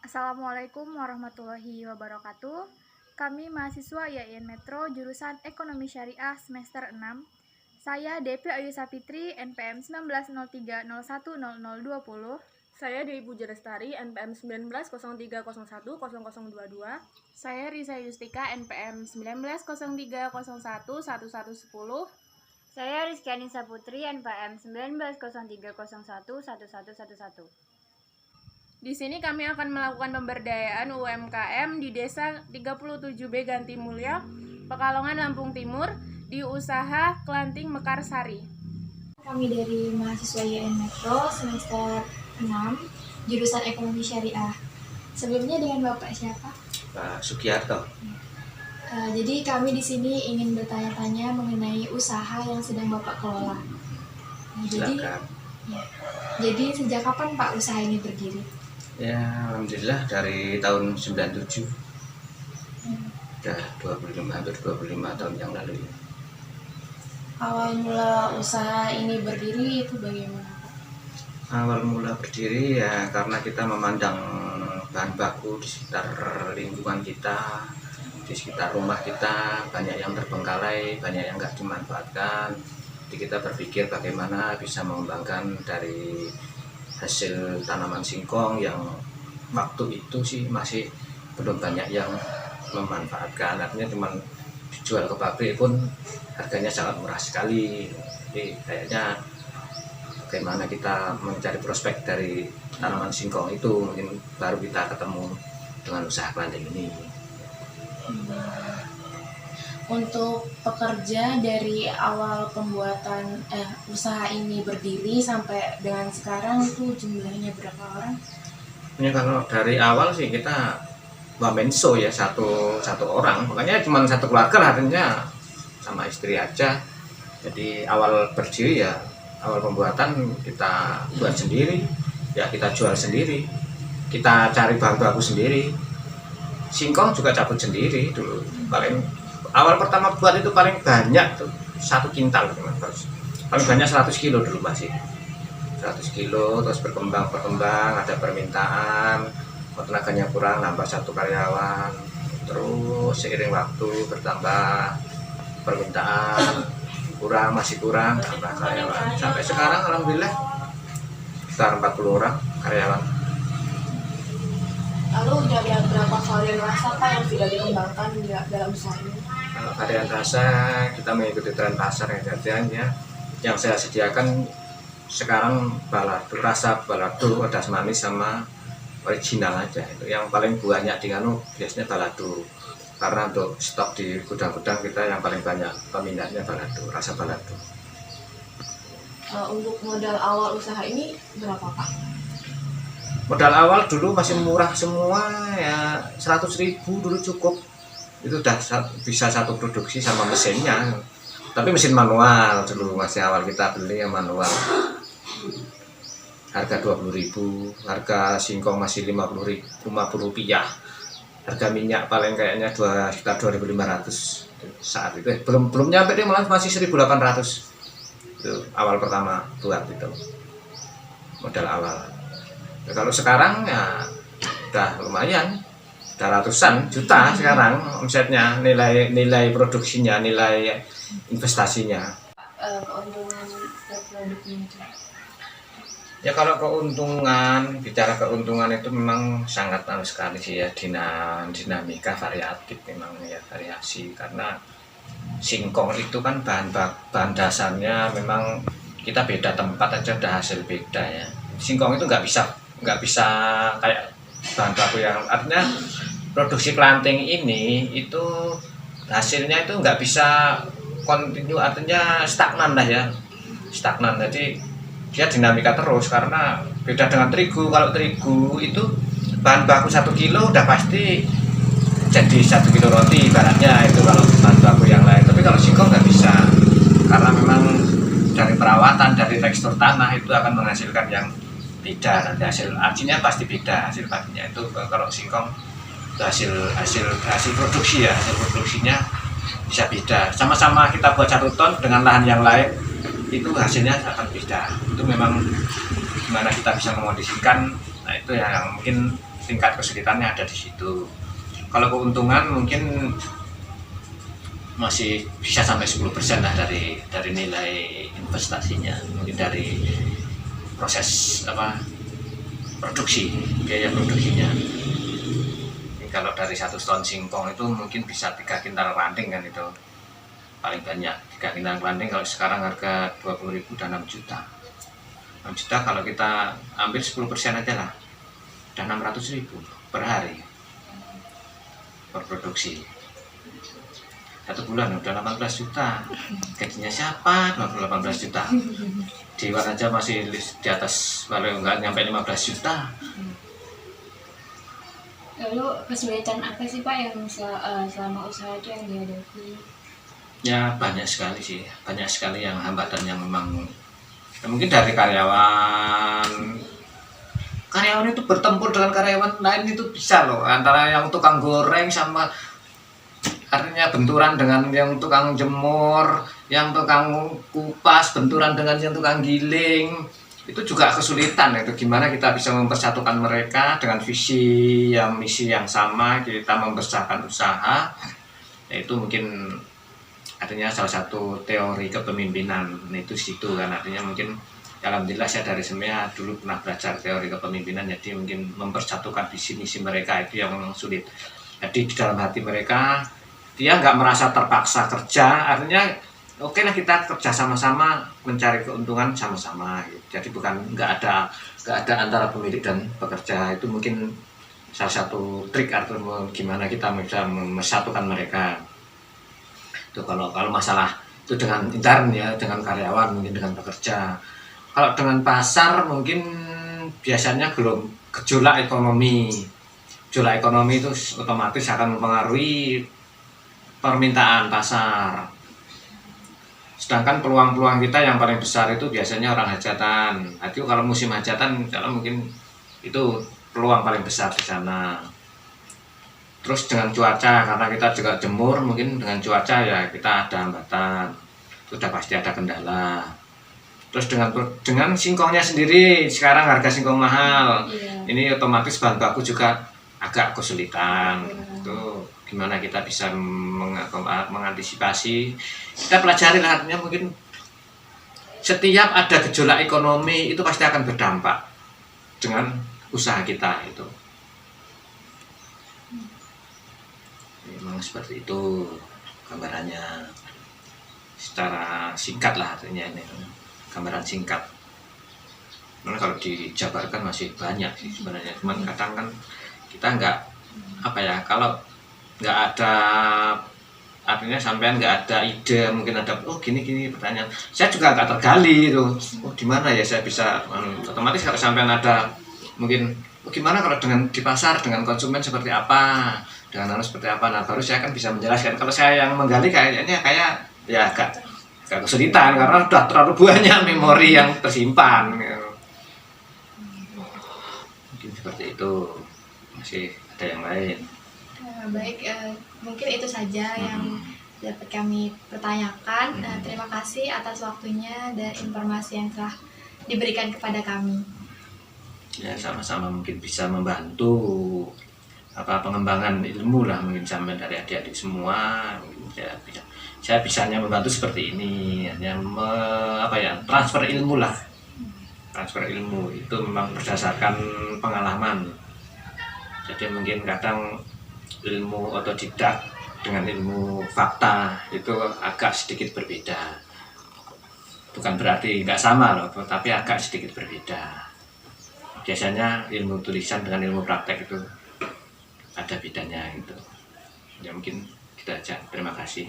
Assalamualaikum warahmatullahi wabarakatuh. Kami mahasiswa IAIN Metro jurusan Ekonomi Syariah semester 6. Saya Devi Ayu Sapitri, NPM 1903010020. Saya Dewi Puja Lestari, NPM 1903010022. Saya Risa Yustika, NPM 1903011110. Saya Rizky Anissa Putri, NPM 1903011111. Di sini kami akan melakukan pemberdayaan UMKM di Desa 37B Ganti Mulya, Pekalongan, Lampung Timur, di usaha Kelanting Mekarsari. Kami dari mahasiswa IAIN Metro semester 6, jurusan Ekonomi Syariah. Sebelumnya dengan Bapak siapa? Pak Sugiarto. Jadi kami di sini ingin bertanya-tanya mengenai usaha yang sedang Bapak kelola. Jadi sejak kapan Pak usaha ini berdiri? Ya, alhamdulillah dari tahun 97. Udah hampir 25 tahun yang lalu ya. Awal mula usaha ini berdiri itu bagaimana Pak? Awal mula berdiri ya karena kita memandang bahan baku di sekitar lingkungan kita, di sekitar rumah kita banyak yang terbengkalai, banyak yang nggak dimanfaatkan. Jadi kita berpikir bagaimana bisa mengembangkan dari hasil tanaman singkong yang waktu itu sih masih belum banyak yang memanfaatkan. Artinya cuma dijual ke pabrik pun harganya sangat murah sekali. Jadi kayaknya bagaimana kita mencari prospek dari tanaman singkong itu, mungkin baru kita ketemu dengan usaha Kelanting ini. Untuk pekerja dari awal pembuatan usaha ini berdiri sampai dengan sekarang itu jumlahnya berapa orang? Ini kalau dari awal sih kita wamenso ya satu orang, makanya cuma satu keluarga artinya sama istri aja. Jadi awal berdiri ya awal pembuatan kita buat sendiri, ya kita jual sendiri, kita cari bahan baku sendiri. Singkong juga cabut sendiri dulu. Paling awal pertama buat itu paling banyak tuh 1 kintal, paling banyak 100 kilo dulu masih 100 kilo, terus berkembang ada permintaan, tenaganya kurang, nambah 1 karyawan, terus seiring waktu bertambah permintaan, masih kurang, tambah karyawan, sampai sekarang alhamdulillah sekitar 40 orang karyawan. Lalu dari berapa varian rasa Pak yang sudah dikembangkan dalam usaha ini? Kalau varian rasa kita mengikuti tren pasar ya. Yang saya sediakan sekarang rasa balado, pedas manis sama original aja. Itu yang paling banyak di biasanya balado. Karena untuk stok di gudang-gudang kita yang paling banyak peminatnya balado, rasa balado. Untuk modal awal usaha ini berapa Pak? Modal awal dulu masih murah semua ya, 100.000 dulu cukup. Itu udah bisa satu produksi sama mesinnya. Tapi mesin manual dulu masih awal kita beli yang manual. Harga 20.000, harga singkong masih 50 rupiah. Harga minyak paling kayaknya sekitar 2.500 saat itu. Belum nyampe dia malah masih 1.800. Itu awal pertama buat itu. Modal awal. Ya, kalau sekarang ya udah lumayan, udah ratusan juta sekarang omsetnya, nilai produksinya, nilai investasinya. Keuntungan produknya itu? Ya kalau bicara keuntungan itu memang sangat sekali sih ya, dinamika variatif memang ya, variasi, karena singkong itu kan bahan dasarnya memang kita beda tempat aja udah hasil beda ya. Singkong itu nggak bisa kayak bahan baku yang, artinya produksi Kelanting ini itu hasilnya itu nggak bisa kontinu, artinya stagnan lah ya, jadi dia dinamika terus. Karena beda dengan terigu, kalau terigu itu bahan baku 1 kilo udah pasti jadi 1 kilo roti ibaratnya, itu kalau bahan baku yang lain. Tapi kalau singkong nggak bisa, karena memang dari perawatan, dari tekstur tanah itu akan menghasilkan yang beda, nanti hasil acinya pasti beda, hasil paginya itu. Kalau singkong hasil produksi ya, hasil produksinya bisa beda. Sama-sama kita buat 1 ton dengan lahan yang lain itu hasilnya akan beda. Itu memang gimana kita bisa mengondisikan. Nah itu yang mungkin tingkat kesulitannya ada di situ. Kalau keuntungan mungkin masih bisa sampai 10% lah dari nilai investasinya, mungkin dari proses produksi, biaya produksinya. Ini kalau dari 1 ton singkong itu mungkin bisa 3 kintal ranting kan, itu paling banyak 3 kintal ranting. Kalau sekarang harga 20.000 dan 6 juta. 6 juta kalau kita ambil 10% aja lah, udah 600.000 per hari per produksi. 1 bulan udah 18 juta. Gajinya siapa? 18 juta. Dewan aja masih di atas, kalau nggak nyampe 15 juta. Lalu kesulitan apa sih Pak yang selama usaha itu yang dihadapi? Ya banyak sekali sih, banyak sekali yang hambatan yang memang mungkin dari karyawan itu bertempur dengan karyawan lain itu bisa loh, antara yang tukang goreng sama artinya benturan dengan yang tukang jemur, yang tukang kupas benturan dengan yang tukang giling, itu juga kesulitan. Itu gimana kita bisa mempersatukan mereka dengan visi yang misi yang sama, kita membesarkan usaha. Itu mungkin artinya salah satu teori kepemimpinan itu situ kan, artinya mungkin alhamdulillah saya dari SEMEA dulu pernah belajar teori kepemimpinan, jadi mungkin mempersatukan visi misi mereka itu yang memang sulit. Jadi di dalam hati mereka dia nggak merasa terpaksa kerja, artinya oke lah kita kerja sama-sama mencari keuntungan sama-sama gitu. Jadi bukan nggak ada antara pemilik dan pekerja. Itu mungkin salah satu trik atau gimana kita bisa mempersatukan mereka. Itu kalau masalah itu dengan intern ya, dengan karyawan, mungkin dengan pekerja. Kalau dengan pasar mungkin biasanya gejolak ekonomi. Gejolak ekonomi itu otomatis akan mempengaruhi permintaan pasar. Sedangkan peluang-peluang kita yang paling besar itu biasanya orang hajatan. Itu kalau musim hajatan kalau mungkin itu peluang paling besar di sana. Terus dengan cuaca, karena kita juga jemur, mungkin dengan cuaca ya kita ada hambatan. Sudah pasti ada kendala. Terus dengan singkongnya sendiri, sekarang harga singkong mahal. Ini otomatis bahan baku juga agak kesulitan. Itu gimana kita bisa mengantisipasi, kita pelajari lah, artinya mungkin setiap ada gejolak ekonomi itu pasti akan berdampak dengan usaha kita itu. Memang seperti itu gambarannya secara singkat lah, artinya ini gambaran singkat. Karena kalau dijabarkan masih banyak sih sebenarnya, cuman kadang kan kita kalau nggak ada, artinya sampean nggak ada ide, mungkin ada gini pertanyaan, saya juga nggak tergali itu, di mana ya saya bisa otomatis kalau sampean ada mungkin gimana kalau dengan di pasar dengan konsumen seperti apa, dengan seperti apa, nah baru saya kan bisa menjelaskan. Kalau saya yang menggali kayaknya ya agak kesulitan karena sudah terlalu banyak memori yang tersimpan gitu. Mungkin seperti itu, masih ada yang lain. Baik, mungkin itu saja yang dapat kami pertanyakan. Terima kasih atas waktunya dan informasi yang telah diberikan kepada kami. Ya sama-sama mungkin bisa membantu pengembangan ilmu lah, mungkin sampai dari adik-adik semua. Saya bisanya membantu seperti ini, hanya transfer ilmu lah. Transfer ilmu itu memang berdasarkan pengalaman. Jadi mungkin kadang ilmu otodidak dengan ilmu fakta itu agak sedikit berbeda. Bukan berarti nggak sama loh, tapi agak sedikit berbeda. Biasanya ilmu tulisan dengan ilmu praktek itu ada bedanya gitu. Ya mungkin kita aja. Terima kasih.